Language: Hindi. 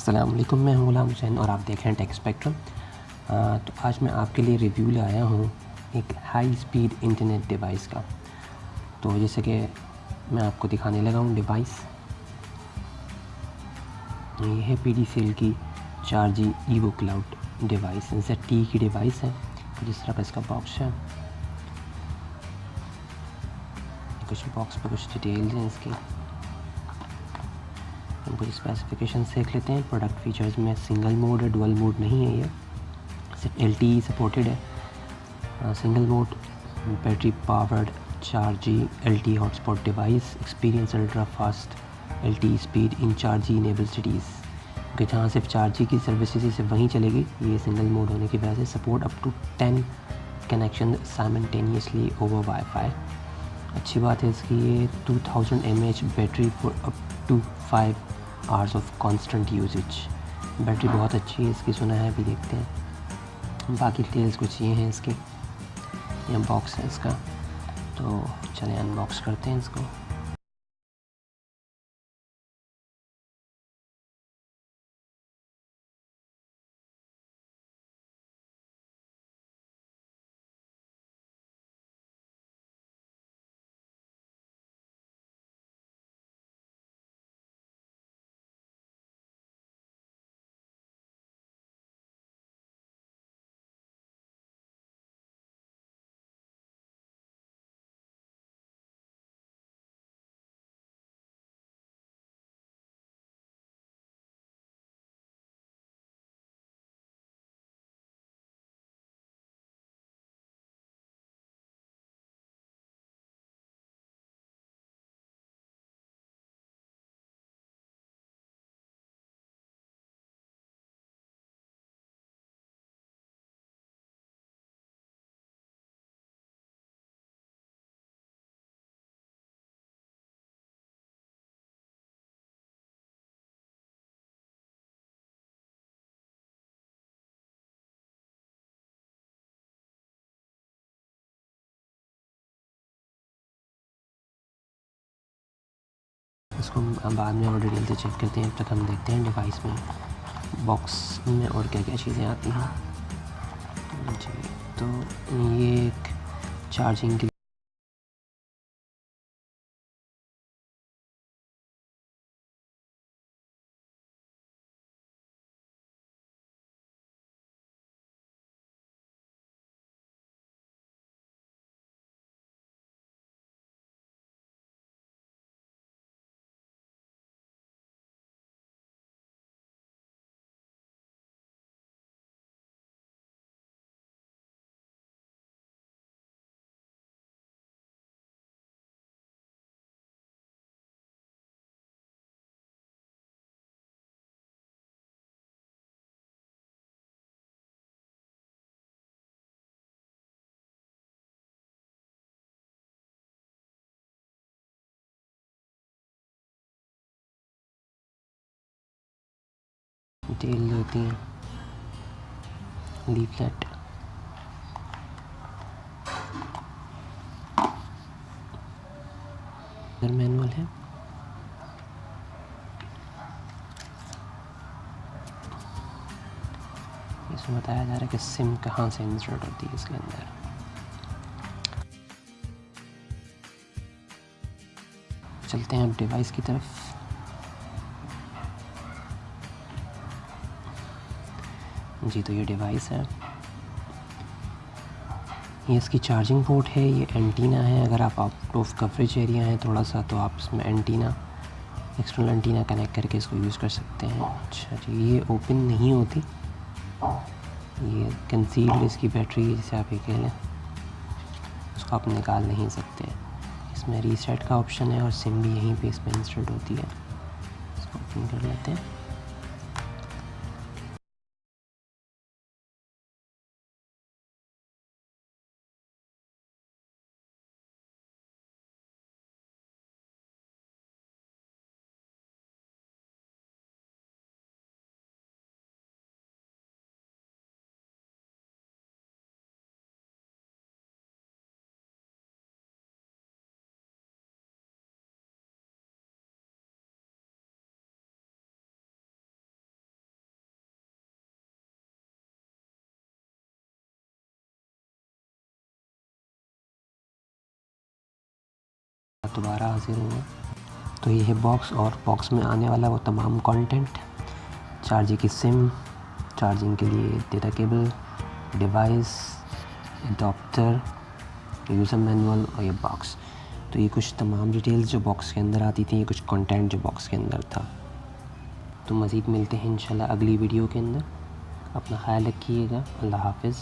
अस्सलाम वालेकुम, मैं हूं गुलाम हुसैन और आप देख रहे हैं टेक स्पेक्ट्रम। तो आज मैं आपके लिए रिव्यू लाया हूं एक हाई स्पीड इंटरनेट डिवाइस का। तो जैसे कि मैं आपको दिखाने लगा हूं डिवाइस, ये है PTCL की चार्जी EVO क्लाउड डिवाइस। ZTE की डिवाइस है। जिस तरह का इसका बॉक्स है, कुछ बॉक्स पर कुछ डिटेल्स हैं इसकी। हम कुछ स्पेसिफिकेशन देख लेते हैं। प्रोडक्ट फीचर्स में सिंगल मोड है, डुअल मोड नहीं है, ये सिर्फ LTE सपोर्टेड है। Single mode battery powered चार्जी LTE hotspot device, experience ultra fast LTE speed in चार्जी enable cities, कि जहाँ सिर्फ चार्जी की सर्विसेज सिर्फ वहीं चलेगी। ये सिंगल मोड होने की वजह से support up to 10 connection simultaneously over wifi. अच्छी बात है इसकी, ये 2000 mAh battery for up to 5 hours of constant usages. Battery बहुत अच्छी है इसकी, सुना है, अभी देखते हैं। बाकी डिटेल्स कुछ ये हैं इसकी। ये बॉक्स है इसका, तो चलें अनबॉक्स करते हैं इसको। इसको हम बाद में और डिटेल से चेक करते हैं। अब तक हम देखते हैं डिवाइस में, बॉक्स में और क्या क्या चीज़ें आती हैं जी। तो ये एक चार्जिंग की डिटेल होती हैं, लीफलेट, मैनुअल है। इसमें बताया जा रहा है कि सिम कहाँ से इंसर्ट होती है इसके अंदर। चलते हैं अब डिवाइस की तरफ। जी, तो ये डिवाइस है, ये इसकी चार्जिंग पोर्ट है, ये एंटीना है। अगर आप आउट ऑफ कवरेज एरिया हैं थोड़ा सा, तो आप इसमें एंटीना, एक्सटर्नल एंटीना कनेक्ट करके इसको यूज़ कर सकते हैं। अच्छा जी, ये ओपन नहीं होती, ये कंसील्ड इसकी बैटरी है, जिसे आप ये कह लें, उसको आप निकाल नहीं सकते। इसमें रीसेट का ऑप्शन है और सिम भी यहीं पे इसमें इंस्टॉल होती है। इसको ओपन कर लेते हैं। दोबारा हाजिर हुआ। तो ये है बॉक्स, और बॉक्स में आने वाला वो तमाम कंटेंट, चार्जी की सिम, चार्जिंग के लिए data cable, device, adopter, user manual और ये बॉक्स। तो ये कुछ तमाम डिटेल्स जो बॉक्स के अंदर आती थी, ये कुछ कंटेंट जो बॉक्स के अंदर था। तो मज़ीद मिलते हैं इंशाल्लाह अगली वीडियो के अंदर। अपना ख्याल रखिएगा। अल्लाह हाफ़िज़।